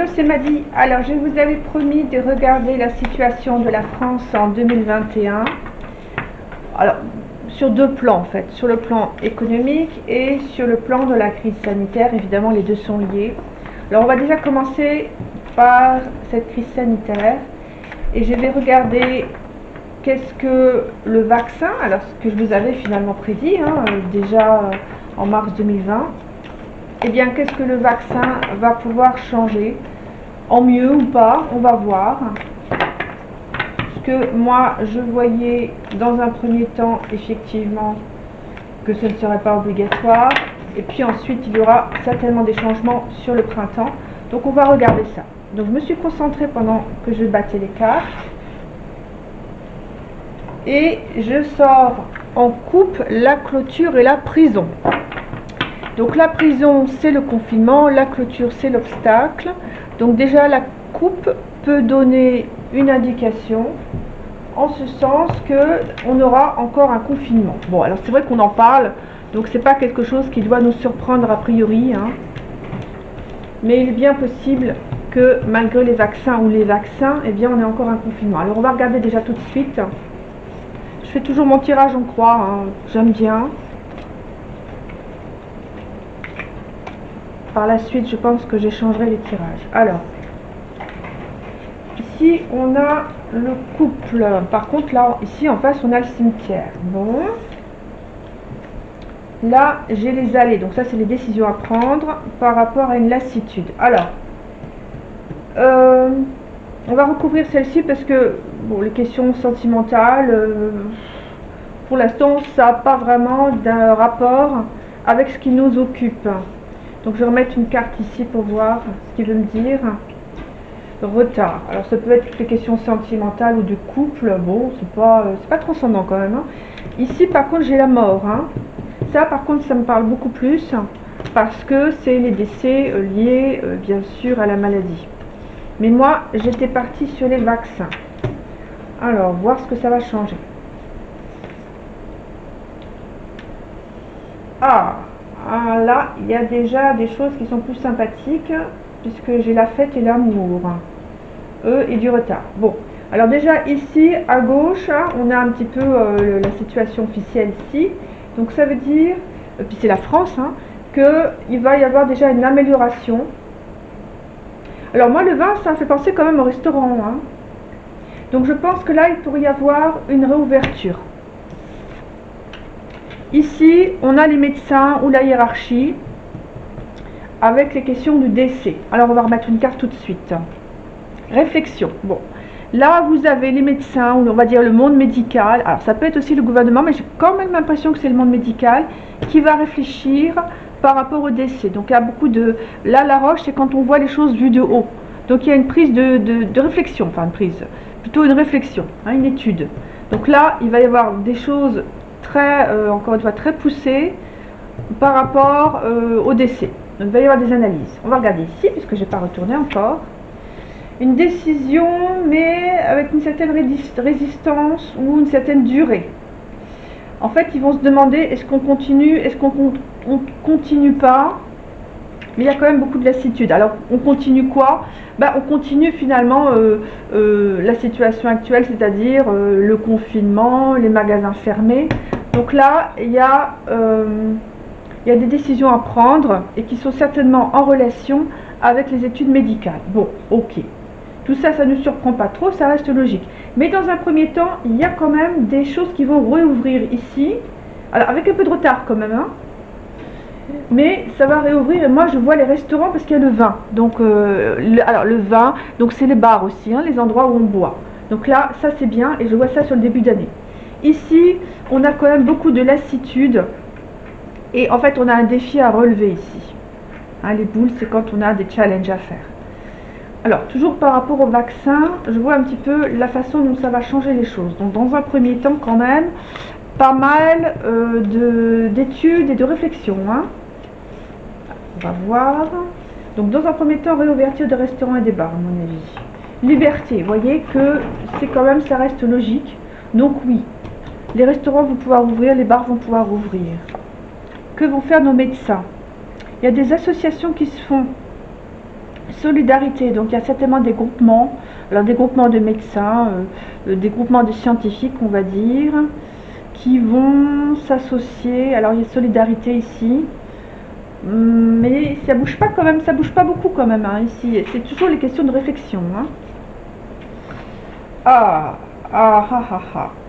Bonjour, c'est Madi. Alors, je vous avais promis de regarder la situation de la France en 2021. Alors, sur deux plans en fait, sur le plan économique et sur le plan de la crise sanitaire. Évidemment, les deux sont liés. Alors, on va déjà commencer par cette crise sanitaire et je vais regarder qu'est-ce que le vaccin, alors ce que je vous avais finalement prédit déjà en mars 2020. Eh bien, qu'est-ce que le vaccin va pouvoir changer, en mieux ou pas, on va voir. Parce que moi, je voyais dans un premier temps, effectivement, que ce ne serait pas obligatoire. Et puis ensuite, il y aura certainement des changements sur le printemps. Donc, on va regarder ça. Donc, je me suis concentrée pendant que je battais les cartes. Et je sors en coupe la clôture et la prison. Donc la prison, c'est le confinement, la clôture, c'est l'obstacle. Donc déjà, la coupe peut donner une indication en ce sens qu'on aura encore un confinement. Bon, alors c'est vrai qu'on en parle, donc c'est pas quelque chose qui doit nous surprendre a priori, mais il est bien possible que malgré les vaccins ou les vaccins, eh bien on ait encore un confinement. Alors on va regarder déjà tout de suite. Je fais toujours mon tirage en croix, j'aime bien. Par la suite, je pense que j'échangerai les tirages. Alors, ici, on a le couple. Par contre, là, ici, en face, on a le cimetière. Bon. Là, j'ai les allées. Donc, ça, c'est les décisions à prendre par rapport à une lassitude. Alors, on va recouvrir celle-ci parce que, bon, les questions sentimentales, pour l'instant, ça n'a pas vraiment d'un rapport avec ce qui nous occupe. Donc je vais remettre une carte ici pour voir ce qu'il veut me dire. Retard. Alors ça peut être toutes les questions sentimentales ou de couple. Bon, c'est pas transcendant quand même. Ici par contre j'ai la mort. Ça par contre ça me parle beaucoup plus parce que c'est les décès liés bien sûr à la maladie. Mais moi j'étais partie sur les vaccins. Alors voir ce que ça va changer. Là, il y a déjà des choses qui sont plus sympathiques, puisque j'ai la fête et l'amour, et du retard. Bon, alors déjà ici, à gauche, on a un petit peu la situation officielle ici. Donc ça veut dire, puis c'est la France, qu'il va y avoir déjà une amélioration. Alors moi, le vin, ça me fait penser quand même au restaurant. Donc je pense que là, il pourrait y avoir une réouverture. Ici, on a les médecins ou la hiérarchie avec les questions du décès. Alors, on va remettre une carte tout de suite. Réflexion. Bon, là, vous avez les médecins, ou on va dire le monde médical. Alors, ça peut être aussi le gouvernement, mais j'ai quand même l'impression que c'est le monde médical qui va réfléchir par rapport au décès. Donc, il y a beaucoup de... Là, la roche, c'est quand on voit les choses vues de haut. Donc, il y a une prise de réflexion, enfin, plutôt une réflexion, une étude. Donc là, il va y avoir des choses encore une fois très poussé par rapport au décès. Donc il va y avoir des analyses. On va regarder ici, puisque je n'ai pas retourné encore. Une décision, mais avec une certaine résistance ou une certaine durée. En fait, ils vont se demander, est-ce qu'on continue, est-ce qu'on continue pas? Mais il y a quand même beaucoup de lassitude. Alors, on continue quoi? On continue finalement la situation actuelle, c'est-à-dire le confinement, les magasins fermés. Donc là, il y a des décisions à prendre et qui sont certainement en relation avec les études médicales. Bon, ok. Tout ça, ça ne nous surprend pas trop, ça reste logique. Mais dans un premier temps, il y a quand même des choses qui vont réouvrir ici. Alors, avec un peu de retard quand même, mais ça va réouvrir et moi je vois les restaurants parce qu'il y a le vin. Donc, le vin, donc c'est les bars aussi, les endroits où on boit. Donc là, ça c'est bien et je vois ça sur le début d'année. Ici, on a quand même beaucoup de lassitude et en fait on a un défi à relever ici. Les boules, c'est quand on a des challenges à faire. Alors, toujours par rapport au vaccin, je vois un petit peu la façon dont ça va changer les choses. Donc dans un premier temps quand même, pas mal d'études et de réflexions. On va voir. Donc dans un premier temps, réouverture de restaurants et des bars, à mon avis. Liberté, vous voyez que c'est quand même, ça reste logique. Donc oui, les restaurants vont pouvoir ouvrir, les bars vont pouvoir ouvrir. Que vont faire nos médecins? Il y a des associations qui se font Solidarité, donc il y a certainement des groupements, alors des groupements de médecins, des groupements de scientifiques, on va dire, qui vont s'associer. Alors il y a solidarité ici, mais ça bouge pas quand même, ça bouge pas beaucoup quand même, hein, ici. C'est toujours les questions de réflexion. Hein.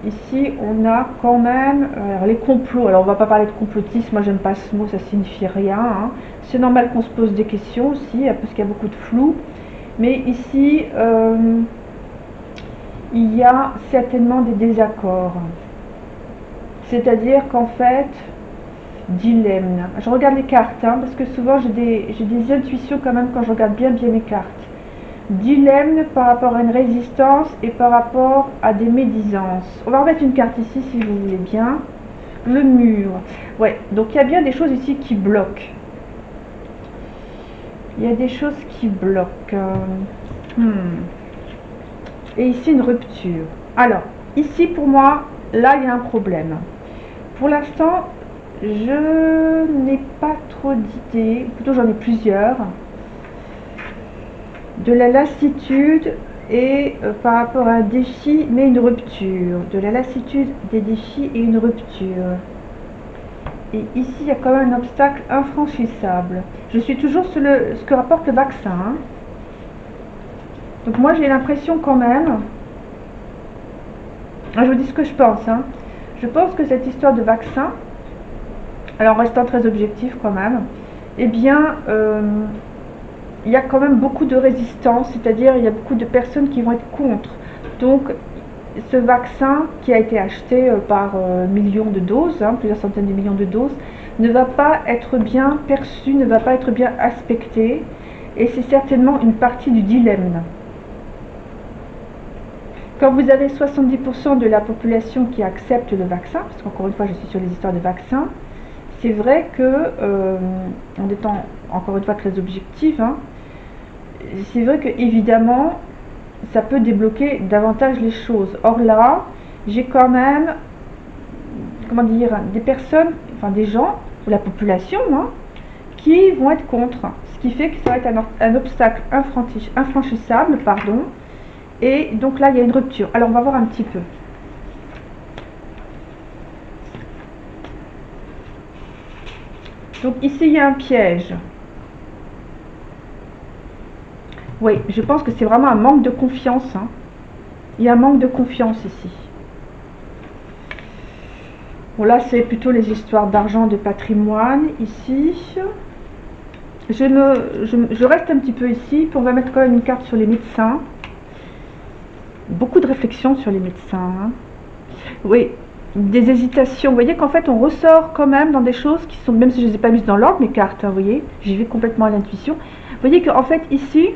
Ici on a quand même les complots. Alors on va pas parler de complotisme, moi j'aime pas ce mot, ça signifie rien. Hein. C'est normal qu'on se pose des questions aussi, parce qu'il y a beaucoup de flou. Mais ici, il y a certainement des désaccords. C'est-à-dire qu'en fait, dilemme. Je regarde les cartes, hein, parce que souvent j'ai des intuitions quand même quand je regarde bien mes cartes. Dilemme par rapport à une résistance et par rapport à des médisances. On va remettre une carte ici si vous voulez bien. Le mur. Ouais, donc il y a bien des choses ici qui bloquent. Il y a des choses qui bloquent. Et ici une rupture. Alors, ici pour moi, là il y a un problème. Pour l'instant, je n'ai pas trop d'idées, plutôt j'en ai plusieurs, de la lassitude et par rapport à un défi, mais une rupture. De la lassitude, des défis et une rupture. Et ici, il y a quand même un obstacle infranchissable. Je suis toujours sur ce que rapporte le vaccin. Hein. Donc moi, j'ai l'impression quand même... Je vous dis ce que je pense. Hein. Je pense que cette histoire de vaccin, alors restant très objectif quand même, eh bien, il y a quand même beaucoup de résistance, c'est-à-dire il y a beaucoup de personnes qui vont être contre. Donc, ce vaccin qui a été acheté par millions de doses, hein, plusieurs centaines de millions de doses, ne va pas être bien perçu, ne va pas être bien aspecté, et c'est certainement une partie du dilemme. Quand vous avez 70% de la population qui accepte le vaccin, parce qu'encore une fois je suis sur les histoires de vaccins, c'est vrai que, en étant encore une fois très objectif, hein, c'est vrai que évidemment ça peut débloquer davantage les choses. Or là, j'ai quand même, comment dire, des personnes, enfin des gens, ou la population, hein, qui vont être contre. Ce qui fait que ça va être un obstacle infranchissable, pardon. Et donc là, il y a une rupture. Alors, on va voir un petit peu. Donc ici, il y a un piège. Oui, je pense que c'est vraiment un manque de confiance. Hein. Il y a un manque de confiance ici. Bon, là, c'est plutôt les histoires d'argent, de patrimoine. Ici, je reste un petit peu ici. Puis on va mettre quand même une carte sur les médecins. Beaucoup de réflexions sur les médecins. Hein. Oui, des hésitations. Vous voyez qu'en fait, on ressort quand même dans des choses qui sont, même si je ne les ai pas mises dans l'ordre, mes cartes, hein, vous voyez, j'y vais complètement à l'intuition. Vous voyez qu'en fait, ici,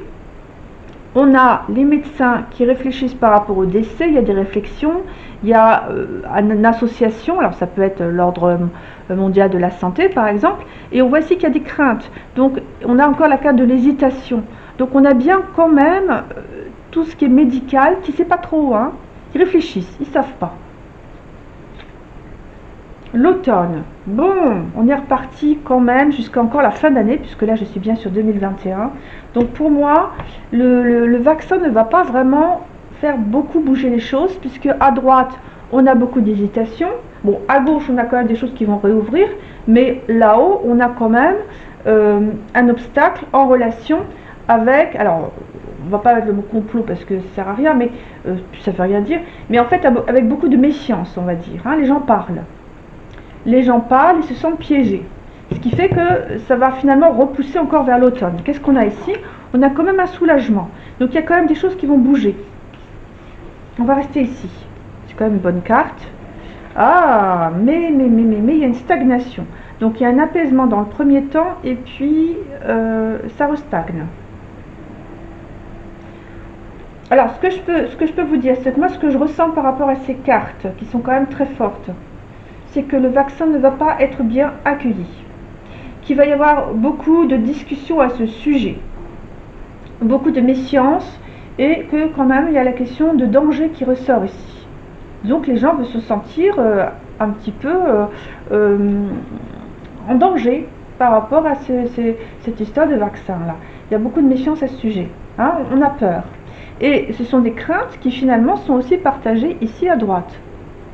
on a les médecins qui réfléchissent par rapport au décès, il y a des réflexions, il y a une association, alors ça peut être l'ordre mondial de la santé par exemple, et on voit ici qu'il y a des craintes. Donc on a encore la carte de l'hésitation. Donc on a bien quand même tout ce qui est médical, qui ne sait pas trop, hein, ils réfléchissent, ils ne savent pas. L'automne, bon, on est reparti quand même jusqu'à encore la fin d'année, puisque là je suis bien sur 2021. Donc pour moi, le vaccin ne va pas vraiment faire beaucoup bouger les choses, puisque à droite, on a beaucoup d'hésitation. Bon, à gauche, on a quand même des choses qui vont réouvrir, mais là-haut, on a quand même un obstacle en relation avec, alors on va pas mettre le mot complot parce que ça sert à rien, mais ça veut rien dire, mais en fait avec beaucoup de méfiance, on va dire, hein, les gens parlent. Les gens parlent, ils se sentent piégés. Ce qui fait que ça va finalement repousser encore vers l'automne. Qu'est-ce qu'on a ici? On a quand même un soulagement. Donc il y a quand même des choses qui vont bouger. On va rester ici. C'est quand même une bonne carte. Ah, mais il y a une stagnation. Donc il y a un apaisement dans le premier temps et puis ça restagne. Alors ce que je peux vous dire, c'est que moi ce que je ressens par rapport à ces cartes, qui sont quand même très fortes, c'est que le vaccin ne va pas être bien accueilli, qu'il va y avoir beaucoup de discussions à ce sujet, beaucoup de méfiance, et que quand même il y a la question de danger qui ressort ici. Donc les gens vont se sentir un petit peu en danger par rapport à cette histoire de vaccin là. Il y a beaucoup de méfiance à ce sujet. Hein, on a peur. Et ce sont des craintes qui finalement sont aussi partagées ici à droite,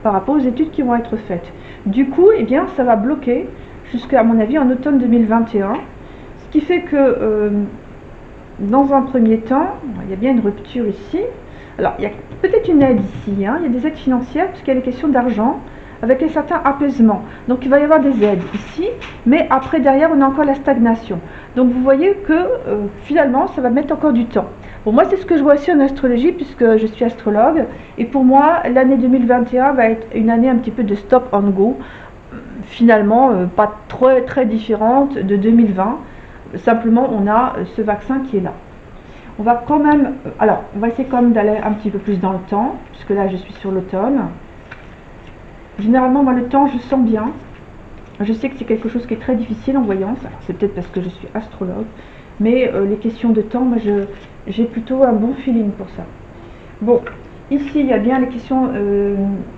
par rapport aux études qui vont être faites. Du coup, eh bien, ça va bloquer jusqu'à mon avis en automne 2021. Ce qui fait que dans un premier temps, il y a bien une rupture ici. Alors, il y a peut-être une aide ici, hein. Il y a des aides financières, puisqu'il y a les questions d'argent, avec un certain apaisement. Donc, il va y avoir des aides ici, mais après, derrière, on a encore la stagnation. Donc, vous voyez que finalement, ça va mettre encore du temps. Bon, moi, c'est ce que je vois aussi en astrologie, puisque je suis astrologue. Et pour moi, l'année 2021 va être une année un petit peu de stop and go. Finalement, pas très différente de 2020. Simplement, on a ce vaccin qui est là. On va quand même, alors, on va essayer quand même d'aller un petit peu plus dans le temps, puisque là, je suis sur l'automne. Généralement, moi, le temps, je sens bien. Je sais que c'est quelque chose qui est très difficile en voyance. C'est peut-être parce que je suis astrologue. Mais les questions de temps, moi, j'ai plutôt un bon feeling pour ça. Bon, ici, il y a bien les questions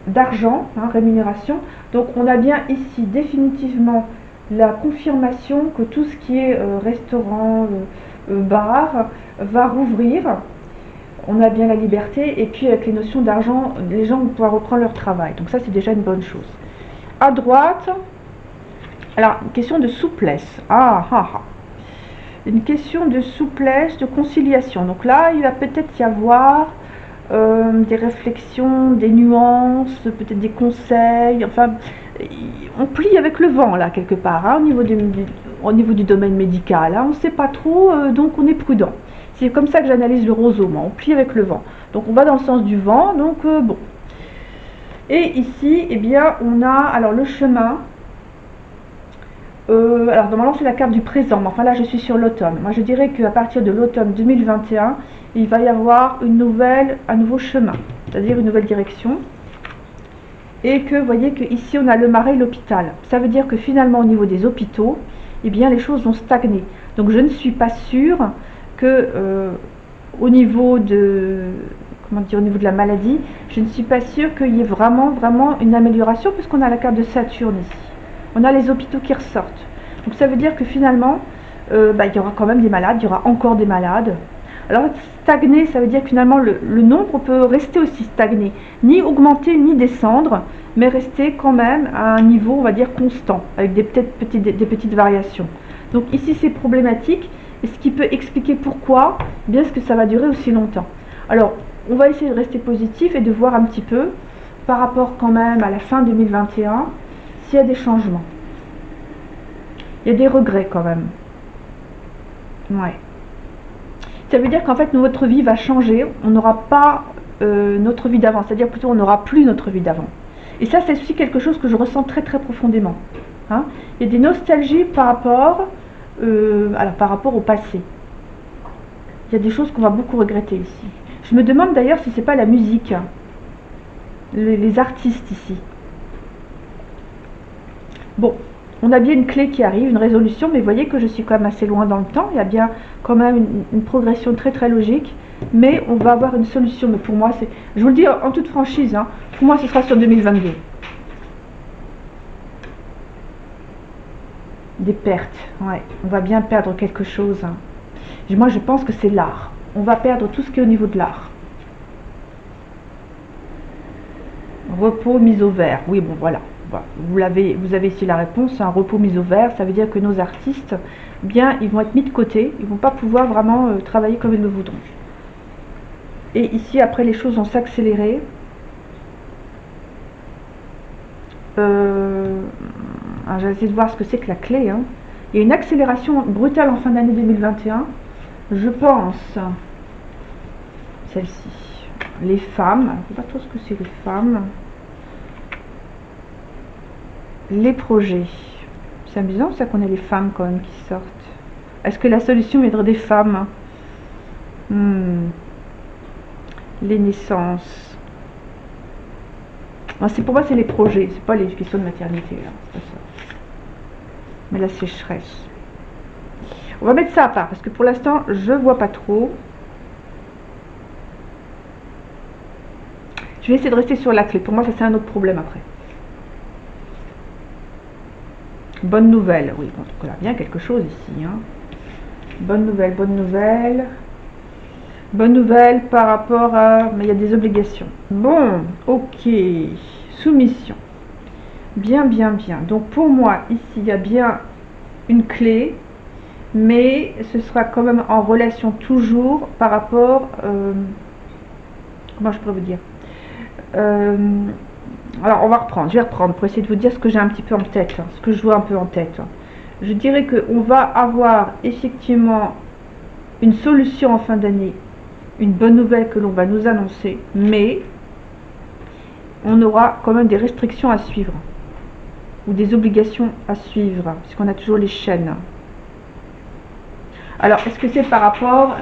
d'argent, hein, rémunération. Donc, on a bien ici définitivement la confirmation que tout ce qui est restaurant, bar, va rouvrir. On a bien la liberté. Et puis, avec les notions d'argent, les gens vont pouvoir reprendre leur travail. Donc, ça, c'est déjà une bonne chose. À droite, alors, une question de souplesse. Une question de souplesse, de conciliation. Donc là, il va peut-être y avoir des réflexions, des nuances, peut-être des conseils. Enfin, on plie avec le vent là quelque part, hein, au niveau du domaine médical. Hein, on ne sait pas trop, donc on est prudent. C'est comme ça que j'analyse le rosome. On plie avec le vent. Donc on va dans le sens du vent. Donc bon. Et ici, eh bien, on a alors le chemin. Alors normalement c'est la carte du présent, mais enfin là je suis sur l'automne. Moi je dirais qu'à partir de l'automne 2021, il va y avoir un nouveau chemin, c'est-à-dire une nouvelle direction. Et que vous voyez que ici on a le marais et l'hôpital. Ça veut dire que finalement au niveau des hôpitaux, eh bien les choses vont stagner. Donc je ne suis pas sûre que au niveau de la maladie, je ne suis pas sûre qu'il y ait vraiment une amélioration, puisqu'on a la carte de Saturne ici. On a les hôpitaux qui ressortent. Donc ça veut dire que finalement, il y aura quand même des malades, il y aura encore des malades. Alors stagner, ça veut dire que finalement le nombre peut rester aussi stagné. Ni augmenter, ni descendre, mais rester quand même à un niveau, on va dire, constant, avec des petites variations. Donc ici c'est problématique, et ce qui peut expliquer pourquoi, bien ce que ça va durer aussi longtemps. Alors, on va essayer de rester positif et de voir un petit peu, par rapport quand même à la fin 2021, s'il y a des changements. Il y a des regrets quand même. Ouais. Ça veut dire qu'en fait notre vie va changer. On n'aura pas notre vie d'avant. C'est-à-dire plutôt on n'aura plus notre vie d'avant. Et ça c'est aussi quelque chose que je ressens très profondément. Hein, il y a des nostalgies par rapport au passé. Il y a des choses qu'on va beaucoup regretter ici. Je me demande d'ailleurs si c'est pas la musique. Les artistes ici. Bon, on a bien une clé qui arrive, une résolution, mais vous voyez que je suis quand même assez loin dans le temps. Il y a bien quand même une progression très logique, mais on va avoir une solution. Mais pour moi, je vous le dis en toute franchise, hein, pour moi ce sera sur 2022. Des pertes, ouais, on va bien perdre quelque chose. Hein. Moi je pense que c'est l'art. On va perdre tout ce qui est au niveau de l'art. Repos mis au vert, oui bon voilà. Vous avez ici la réponse, un repos mis au vert, ça veut dire que nos artistes, bien, ils vont être mis de côté, ils ne vont pas pouvoir vraiment travailler comme ils le voudront. Et ici, après, les choses vont s'accélérer. J'ai essayé de voir ce que c'est que la clé. Hein. Il y a une accélération brutale en fin d'année 2021. Je pense, celle-ci, les femmes, je ne sais pas trop ce que c'est les femmes. Les projets. C'est amusant ça qu'on ait les femmes quand même qui sortent. Est-ce que la solution viendrait des femmes? Les naissances. Pour moi c'est les projets, c'est pas les questions de maternité. Là. C'est pas ça. Mais la sécheresse. On va mettre ça à part parce que pour l'instant je vois pas trop. Je vais essayer de rester sur la clé. Pour moi ça c'est un autre problème après. Bonne nouvelle, oui, bon, donc on a bien quelque chose ici. Hein. Bonne nouvelle, bonne nouvelle. Bonne nouvelle par rapport à... Mais il y a des obligations. Bon, ok. Soumission. Bien, bien, bien. Donc pour moi, ici, il y a bien une clé, mais ce sera quand même en relation toujours par rapport... comment je pourrais vous dire alors on va reprendre, je vais reprendre pour essayer de vous dire ce que j'ai un petit peu en tête, ce que je vois un peu en tête. Je dirais qu'on va avoir effectivement une solution en fin d'année, une bonne nouvelle que l'on va nous annoncer, mais on aura quand même des restrictions à suivre ou des obligations à suivre, puisqu'on a toujours les chaînes. Alors, est-ce que c'est par rapport...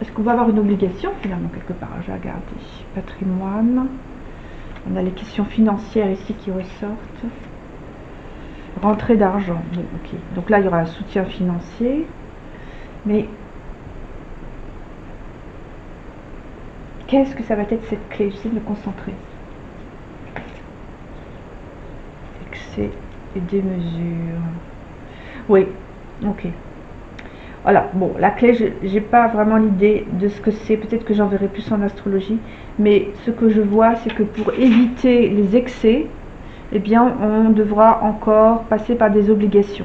est-ce qu'on va avoir une obligation finalement quelque part? Je vais regarder. Patrimoine. On a les questions financières ici qui ressortent. Rentrée d'argent. Oui, ok. Donc là, il y aura un soutien financier. Mais qu'est-ce que ça va être cette clé? J'essaie de me concentrer. Excès et démesure. Oui, ok. Voilà, bon, la clé, j'ai pas vraiment l'idée de ce que c'est, peut-être que j'en verrai plus en astrologie, mais ce que je vois, c'est que pour éviter les excès, eh bien, on devra encore passer par des obligations.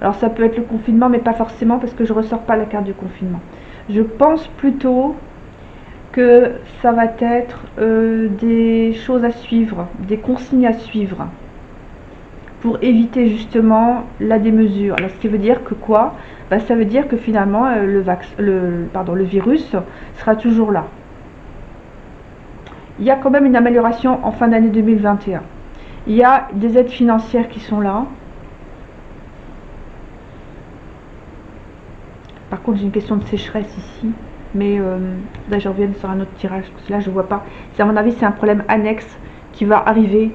Alors, ça peut être le confinement, mais pas forcément, parce que je ne ressors pas la carte du confinement. Je pense plutôt que ça va être des choses à suivre, des consignes à suivre, pour éviter justement la démesure. Alors, ce qui veut dire que quoi? Ben, ça veut dire que finalement le virus sera toujours là. Il y a quand même une amélioration en fin d'année 2021. Il y a des aides financières qui sont là. Par contre, j'ai une question de sécheresse ici. Mais là, je reviens sur un autre tirage. Parce que là, je ne vois pas. À mon avis, c'est un problème annexe qui va arriver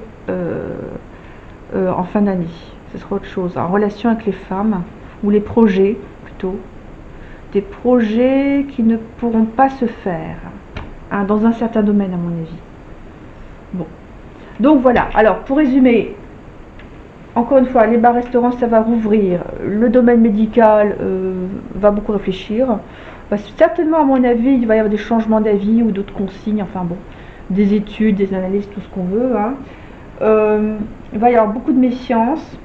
en fin d'année. Ce sera autre chose. En relation avec les femmes. Ou les projets, plutôt. Des projets qui ne pourront pas se faire. Hein, dans un certain domaine, à mon avis. Bon. Donc, voilà. Alors, pour résumer, encore une fois, les bars-restaurants, ça va rouvrir. Le domaine médical va beaucoup réfléchir. Certainement, à mon avis, il va y avoir des changements d'avis ou d'autres consignes. Enfin, bon, des études, des analyses, tout ce qu'on veut. Hein. Il va y avoir beaucoup de méfiance.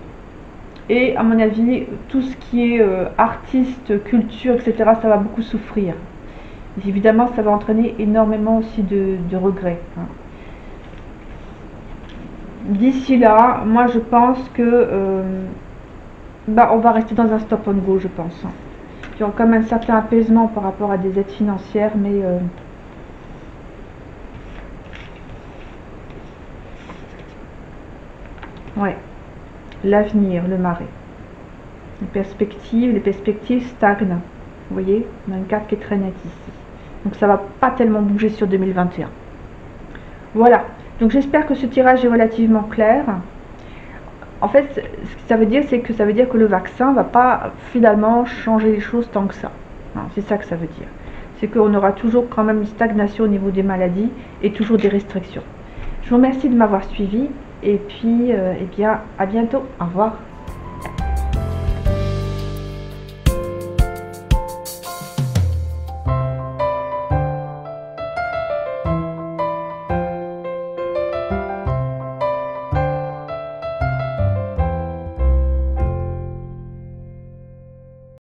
Et à mon avis, tout ce qui est artiste, culture, etc., ça va beaucoup souffrir. Et évidemment, ça va entraîner énormément aussi de regrets. Hein. D'ici là, moi je pense que on va rester dans un stop and go, je pense. Hein. Il y aura quand même un certain apaisement par rapport à des aides financières, mais ouais. L'avenir, le marais. Les perspectives stagnent. Vous voyez, on a une carte qui est très nette ici. Donc ça va pas tellement bouger sur 2021. Voilà. Donc j'espère que ce tirage est relativement clair. En fait, ce que ça veut dire, c'est que ça veut dire que le vaccin va pas finalement changer les choses tant que ça. C'est ça que ça veut dire. C'est qu'on aura toujours quand même une stagnation au niveau des maladies et toujours des restrictions. Je vous remercie de m'avoir suivi. Et puis, eh bien, à bientôt. Au revoir.